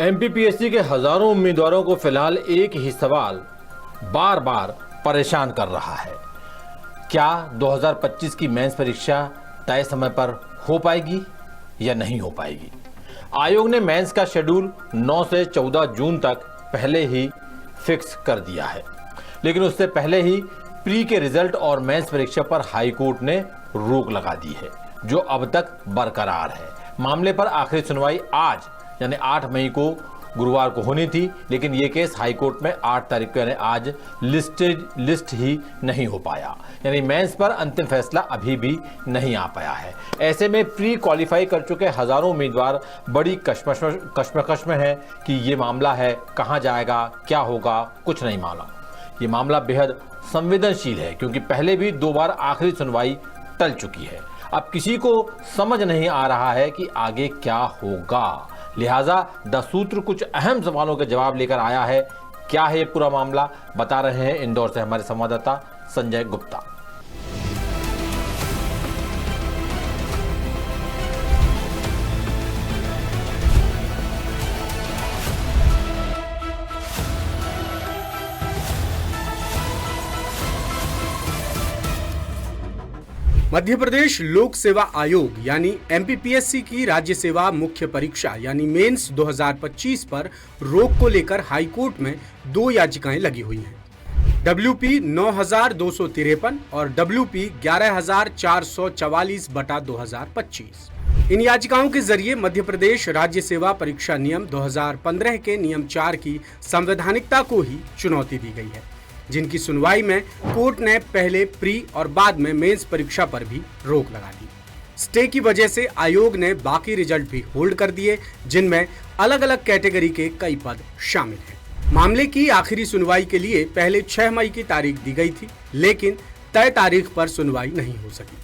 MPPSC के हजारों उम्मीदवारों को फिलहाल एक ही सवाल बार बार परेशान कर रहा है। क्या 2025 की मेंस परीक्षा तय समय पर हो पाएगी या नहीं हो पाएगी? आयोग ने मेंस का शेड्यूल 9 से 14 जून तक पहले ही फिक्स कर दिया है, लेकिन उससे पहले ही प्री के रिजल्ट और मेंस परीक्षा पर हाई कोर्ट ने रोक लगा दी है, जो अब तक बरकरार है। मामले पर आखिरी सुनवाई आज यानी 8 मई को गुरुवार को होनी थी, लेकिन यह केस हाई कोर्ट में 8 तारीख को यानी आज लिस्ट ही नहीं हो पाया, यानी मेंस पर अंतिम फैसला अभी भी नहीं आ पाया है। ऐसे में प्री क्वालिफाई कर चुके हजारों उम्मीदवार बड़ी कश्मकश में है कि ये मामला है, कहां जाएगा, क्या होगा, कुछ नहीं मालूम। ये मामला बेहद संवेदनशील है क्योंकि पहले भी 2 बार आखिरी सुनवाई टल चुकी है। अब किसी को समझ नहीं आ रहा है कि आगे क्या होगा, लिहाजा द सूत्र कुछ अहम सवालों के जवाब लेकर आया है। क्या है ये पूरा मामला, बता रहे हैं इंदौर से हमारे संवाददाता संजय गुप्ता। मध्य प्रदेश लोक सेवा आयोग यानी एमपीपीएससी की राज्य सेवा मुख्य परीक्षा यानी मेंस 2025 पर रोक को लेकर हाईकोर्ट में 2 याचिकाएं लगी हुई हैं। WP 9253 और WP 11444/2025। इन याचिकाओं के जरिए मध्य प्रदेश राज्य सेवा परीक्षा नियम 2015 के नियम 4 की संवैधानिकता को ही चुनौती दी गई है, जिनकी सुनवाई में कोर्ट ने पहले प्री और बाद में मेंस परीक्षा पर भी रोक लगा दी। स्टे की वजह से आयोग ने बाकी रिजल्ट भी होल्ड कर दिए, जिनमें अलग अलग कैटेगरी के कई पद शामिल हैं। मामले की आखिरी सुनवाई के लिए पहले 6 मई की तारीख दी गई थी, लेकिन तय तारीख पर सुनवाई नहीं हो सकी।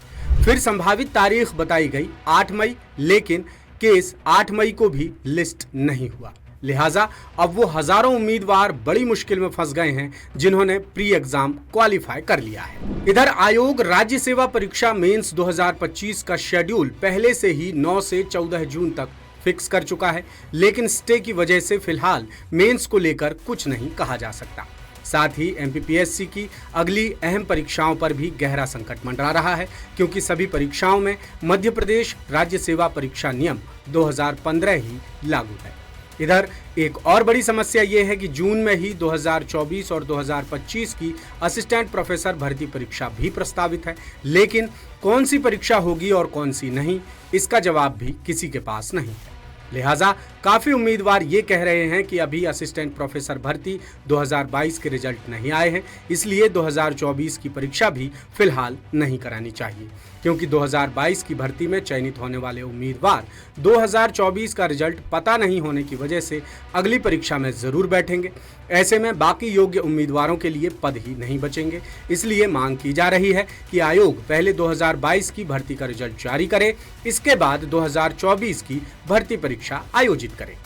फिर संभावित तारीख बताई गई 8 मई, लेकिन केस 8 मई को भी लिस्ट नहीं हुआ। लिहाजा अब वो हजारों उम्मीदवार बड़ी मुश्किल में फंस गए हैं जिन्होंने प्री एग्जाम क्वालिफाई कर लिया है। इधर आयोग राज्य सेवा परीक्षा मेंस 2025 का शेड्यूल पहले से ही 9 से 14 जून तक फिक्स कर चुका है, लेकिन स्टे की वजह से फिलहाल मेंस को लेकर कुछ नहीं कहा जा सकता। साथ ही एमपीपीएससी की अगली अहम परीक्षाओं पर भी गहरा संकट मंडरा रहा है, क्योंकि सभी परीक्षाओं में मध्य प्रदेश राज्य सेवा परीक्षा नियम 2015 ही लागू है। इधर एक और बड़ी समस्या ये है कि जून में ही 2024 और 2025 की असिस्टेंट प्रोफेसर भर्ती परीक्षा भी प्रस्तावित है, लेकिन कौन सी परीक्षा होगी और कौन सी नहीं, इसका जवाब भी किसी के पास नहीं है। लिहाजा काफी उम्मीदवार ये कह रहे हैं कि अभी असिस्टेंट प्रोफेसर भर्ती 2022 के रिजल्ट नहीं आए हैं, इसलिए 2024 की परीक्षा भी फिलहाल नहीं करानी चाहिए, क्योंकि 2022 की भर्ती में चयनित होने वाले उम्मीदवार 2024 का रिजल्ट पता नहीं होने की वजह से अगली परीक्षा में जरूर बैठेंगे। ऐसे में बाकी योग्य उम्मीदवारों के लिए पद ही नहीं बचेंगे। इसलिए मांग की जा रही है कि आयोग पहले 2022 की भर्ती का रिजल्ट जारी करे, इसके बाद 2024 की भर्ती परीक्षा आयोजित करे।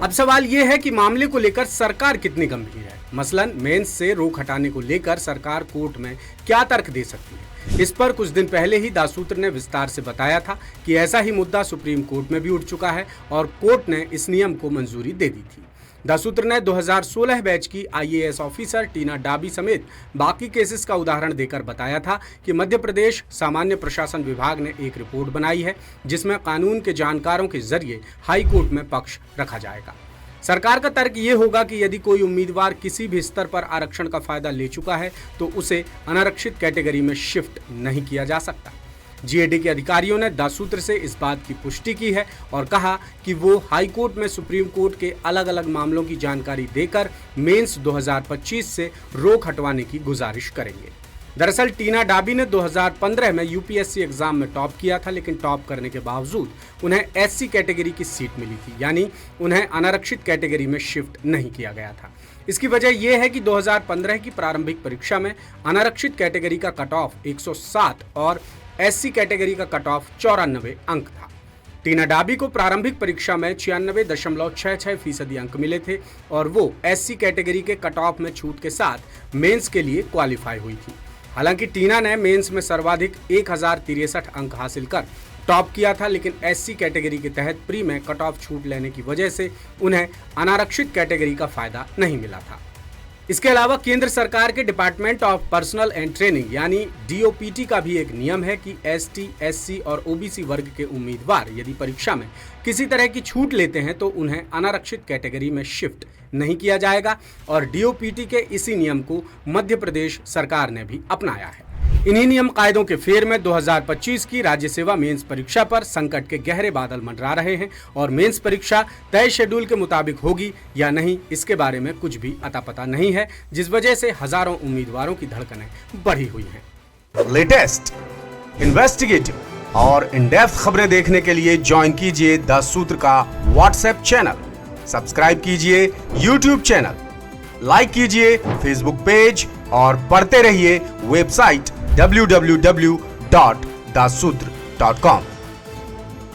अब सवाल ये है कि मामले को लेकर सरकार कितनी गंभीर है। मसलन मेंस से रोक हटाने को लेकर सरकार कोर्ट में क्या तर्क दे सकती है। इस पर कुछ दिन पहले ही दासूत्र ने विस्तार से बताया था कि ऐसा ही मुद्दा सुप्रीम कोर्ट में भी उठ चुका है और कोर्ट ने इस नियम को मंजूरी दे दी थी। दासूत्र ने 2016 बैच की IAS ऑफिसर टीना डाबी समेत बाकी केसेस का उदाहरण देकर बताया था कि मध्य प्रदेश सामान्य प्रशासन विभाग ने एक रिपोर्ट बनाई है, जिसमें कानून के जानकारों के जरिए हाई कोर्ट में पक्ष रखा जाएगा। सरकार का तर्क ये होगा कि यदि कोई उम्मीदवार किसी भी स्तर पर आरक्षण का फायदा ले चुका है तो उसे अनारक्षित कैटेगरी में शिफ्ट नहीं किया जा सकता। GAD के अधिकारियों ने दासूत्र से इस बात की पुष्टि की है और कहा कि वो हाई कोर्ट में सुप्रीम कोर्ट के अलग अलग मामलों की जानकारी देकर मेंस 2025 से रोक हटवाने की गुजारिश करेंगे। दरअसल टीना डाबी ने 2015 में UPSC एग्जाम में टॉप किया था, लेकिन टॉप करने के बावजूद उन्हें SC कैटेगरी की सीट मिली थी, यानी उन्हें अनारक्षित कैटेगरी में शिफ्ट नहीं किया गया था। इसकी वजह यह है कि 2015 की प्रारंभिक परीक्षा में अनारक्षित कैटेगरी का कट ऑफ 107 और SC कैटेगरी का कट ऑफ 94 अंक था। टीना डाबी को प्रारंभिक परीक्षा में 96.66% अंक मिले थे और वो SC कैटेगरी के कट ऑफ में छूट के साथ मेंस के लिए क्वालिफाई हुई थी। हालांकि टीना ने मेंस में सर्वाधिक 1063 अंक हासिल कर टॉप किया था, लेकिन एससी कैटेगरी के तहत प्री में कट ऑफ छूट लेने की वजह से उन्हें अनारक्षित कैटेगरी का फायदा नहीं मिला था। इसके अलावा केंद्र सरकार के department of personal and training यानी डीओपीटी का भी एक नियम है कि एसटी, एससी और ओबीसी वर्ग के उम्मीदवार यदि परीक्षा में किसी तरह की छूट लेते हैं तो उन्हें अनारक्षित कैटेगरी में शिफ्ट नहीं किया जाएगा और डीओपीटी के इसी नियम को मध्य प्रदेश सरकार ने भी अपनाया है। इन्हीं नियम कायदों के फेर में 2025 की राज्य सेवा मेंस परीक्षा पर संकट के गहरे बादल मंडरा रहे हैं और मेंस परीक्षा तय शेड्यूल के मुताबिक होगी या नहीं, इसके बारे में कुछ भी अता पता नहीं है, जिस वजह से हजारों उम्मीदवारों की धड़कनें बढ़ी हुई हैं। लेटेस्ट, इन्वेस्टिगेटिव और इन डेप्थ खबरें देखने के लिए ज्वाइन कीजिए द सूत्र का व्हाट्सएप चैनल, सब्सक्राइब कीजिए यूट्यूब चैनल, लाइक कीजिए फेसबुक पेज और पढ़ते रहिए वेबसाइट www.dasutr.com।